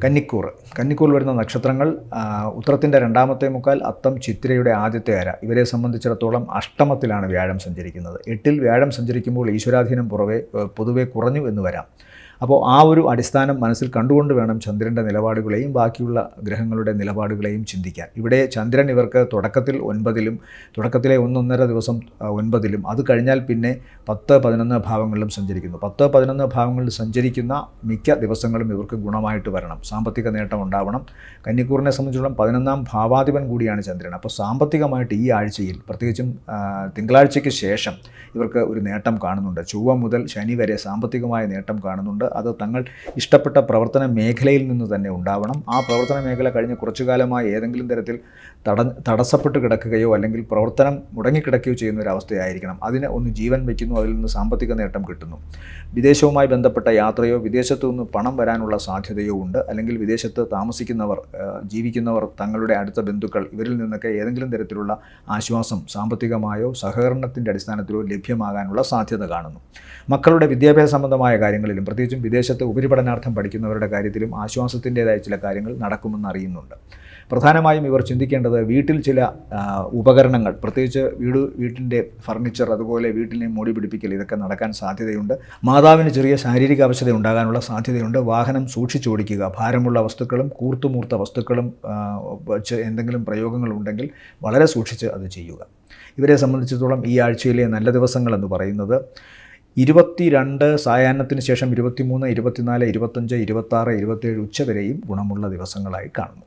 കന്നിക്കൂർ വരുന്ന നക്ഷത്രങ്ങൾ ഉത്രത്തിൻ്റെ രണ്ടാമത്തെ മുക്കാൽ, അത്തം ചിത്തിരയുടെ ആദ്യത്തെ അര. ഇവരെ സംബന്ധിച്ചിടത്തോളം അഷ്ടമത്തിലാണ് വ്യാഴം സഞ്ചരിക്കുന്നത്. 8-ൽ വ്യാഴം സഞ്ചരിക്കുമ്പോൾ ഈശ്വരാധീനം പൊതുവെ കുറഞ്ഞു എന്ന് വരാം. അപ്പോൾ ആ ഒരു അടിസ്ഥാനം മനസ്സിൽ കണ്ടുകൊണ്ട് വേണം ചന്ദ്രൻ്റെ നിലപാടുകളെയും ബാക്കിയുള്ള ഗ്രഹങ്ങളുടെ നിലപാടുകളെയും ചിന്തിക്കാൻ. ഇവിടെ ചന്ദ്രൻ ഇവർക്ക് തുടക്കത്തിലെ 1-1.5 ദിവസം 9-ലും, അത് കഴിഞ്ഞാൽ പിന്നെ 10-11 ഭാവങ്ങളിലും സഞ്ചരിക്കുന്നു. 10-11 ഭാവങ്ങളിൽ സഞ്ചരിക്കുന്ന മിക്ക ദിവസങ്ങളും ഇവർക്ക് ഗുണമായിട്ട് വരണം, സാമ്പത്തിക നേട്ടം ഉണ്ടാവണം. കന്നിക്കൂറിനെ സംബന്ധിച്ചിടത്തോളം 11-ാം ഭാവാധിപൻ കൂടിയാണ് ചന്ദ്രൻ. അപ്പോൾ സാമ്പത്തികമായിട്ട് ഈ ആഴ്ചയിൽ, പ്രത്യേകിച്ചും തിങ്കളാഴ്ചയ്ക്ക് ശേഷം ഇവർക്ക് ഒരു നേട്ടം കാണുന്നുണ്ട്. ചൊവ്വ മുതൽ ശനി വരെ സാമ്പത്തികമായ നേട്ടം കാണുന്നുണ്ട്. അത് തങ്ങൾ ഇഷ്ടപ്പെട്ട പ്രവർത്തന മേഖലയിൽ നിന്ന് തന്നെ ഉണ്ടാവണം. ആ പ്രവർത്തന മേഖല കഴിഞ്ഞ് കുറച്ചു കാലമായി ഏതെങ്കിലും തരത്തിൽ തടസ്സപ്പെട്ട് കിടക്കുകയോ അല്ലെങ്കിൽ പ്രവർത്തനം മുടങ്ങിക്കിടക്കുകയോ ചെയ്യുന്ന ഒരു അവസ്ഥയായിരിക്കണം. അതിന് ഒന്ന് ജീവൻ വയ്ക്കുന്നു, അതിൽ നിന്ന് സാമ്പത്തിക നേട്ടം കിട്ടുന്നു. വിദേശവുമായി ബന്ധപ്പെട്ട യാത്രയോ വിദേശത്തു നിന്ന് പണം വരാനുള്ള സാധ്യതയോ ഉണ്ട്. അല്ലെങ്കിൽ വിദേശത്ത് ജീവിക്കുന്നവർ തങ്ങളുടെ അടുത്ത ബന്ധുക്കൾ ഇവരിൽ നിന്നൊക്കെ ഏതെങ്കിലും തരത്തിലുള്ള ആശ്വാസം സാമ്പത്തികമായോ സഹകരണത്തിൻ്റെ അടിസ്ഥാനത്തിലോ ലഭ്യമാകാനുള്ള സാധ്യത കാണുന്നു. മക്കളുടെ വിദ്യാഭ്യാസ സംബന്ധമായ കാര്യങ്ങളിലും, പ്രത്യേകിച്ചും വിദേശത്ത് ഉപരിപഠനാർത്ഥം പഠിക്കുന്നവരുടെ കാര്യത്തിലും ആശ്വാസത്തിൻ്റേതായ ചില കാര്യങ്ങൾ നടക്കുമെന്ന് അറിയുന്നുണ്ട്. പ്രധാനമായും ഇവർ ചിന്തിക്കേണ്ടത് വീട്ടിൽ ചില ഉപകരണങ്ങൾ, പ്രത്യേകിച്ച് വീട്ടിൻ്റെ ഫർണിച്ചർ, അതുപോലെ വീട്ടിനെ മോടി പിടിപ്പിക്കൽ, ഇതൊക്കെ നടക്കാൻ സാധ്യതയുണ്ട്. മാതാവിന് ചെറിയ ശാരീരിക അവശത ഉണ്ടാകാനുള്ള സാധ്യതയുണ്ട്. വാഹനം സൂക്ഷിച്ചോടിക്കുക. ഭാരമുള്ള വസ്തുക്കളും കൂർത്തുമൂർത്ത വസ്തുക്കളും വെച്ച് എന്തെങ്കിലും പ്രയോഗങ്ങളുണ്ടെങ്കിൽ വളരെ സൂക്ഷിച്ച് അത് ചെയ്യുക. ഇവരെ സംബന്ധിച്ചിടത്തോളം ഈ ആഴ്ചയിലെ നല്ല ദിവസങ്ങളെന്ന് പറയുന്നത് 22 സായാഹ്നത്തിന് ശേഷം 23, 24, 25, 26, 27 ഉച്ചവരെയും ഗുണമുള്ള ദിവസങ്ങളായി കാണുന്നു.